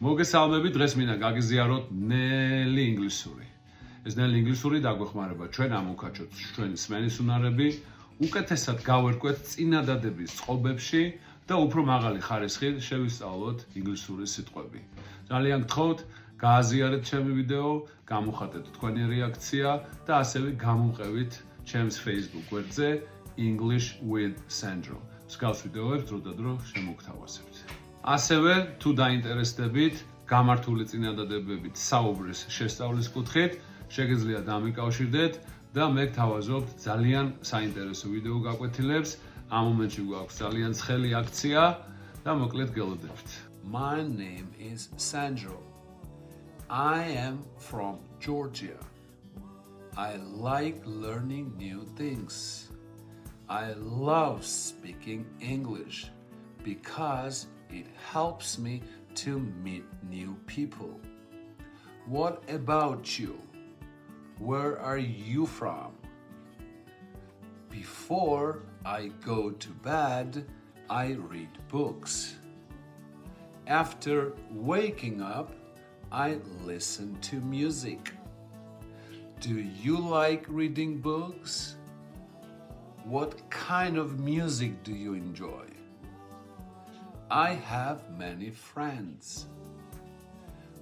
მოგესალმებით, დღეს მინდა გაგიზიაროთ ნელი ინგლისური. ეს ნელი ინგლისური დაგვეხმარება ჩვენ ამოვქაჩოთ ჩვენი სმენის უნარები, უკეთესად გავერკვეთ წინადადების წყობებში და უფრო მაღალი ხარისხით შევისწავლოთ ინგლისური სიტყვები. ძალიან გთხოვთ, გააზიარეთ ჩემი ვიდეო, გამოხატეთ თქვენი რეაქცია და ასევე გამომყევით ჩემს Facebook გვერდზე English with Sandro. მსგავს ვიდეოებს დროდადრო შემოგთავაზებთ. ასევე თუ დაინტერესდებით გამართული წინადადებებით საუბრის შესწავლის კუთხით, შეგიძლიათ დამიკავშირდეთ და მე გთავაზობთ ძალიან საინტერესო ვიდეო გაკვეთილებს. ამ მომენტში გვაქვს ძალიან ცხელი აქცია და მოკლედ გელოდებთ. My name is Sandro. I am from Georgia. I like learning new things. I love speaking English because it helps me to meet new people. What about you? Where are you from? Before I go to bed, I read books. After waking up, I listen to music. Do you like reading books? What kind of music do you enjoy? I have many friends.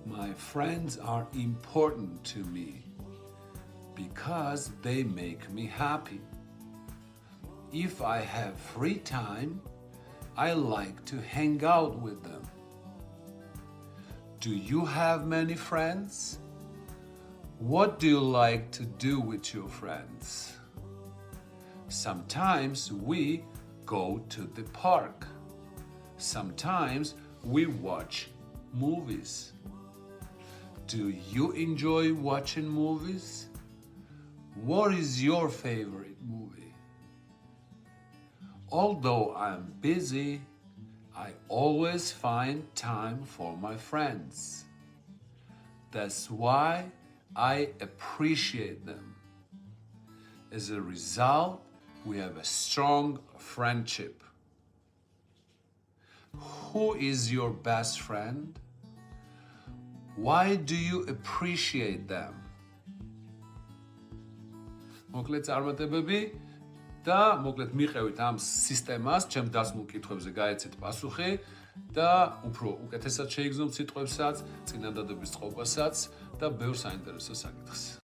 My friends are important to me because they make me happy. If I have free time, I like to hang out with them. Do you have many friends? What do you like to do with your friends? Sometimes we go to the park. Sometimes we watch movies. Do you enjoy watching movies? What is your favorite movie? Although I'm busy, I always find time for my friends. That's why I appreciate them. As a result, we have a strong friendship. Who is your best friend? Why do you appreciate them? მოკლედ წარმატებები და მოკლედ მიყევით ამ სისტემას, ჩემ დასმულ კითხვებზე გაეცეთ პასუხი და უფრო უკეთესად შეიგრძნობთ სიტყვებსაც, წინადადების წყობასაც და ბევრ საინტერესო საკითხს.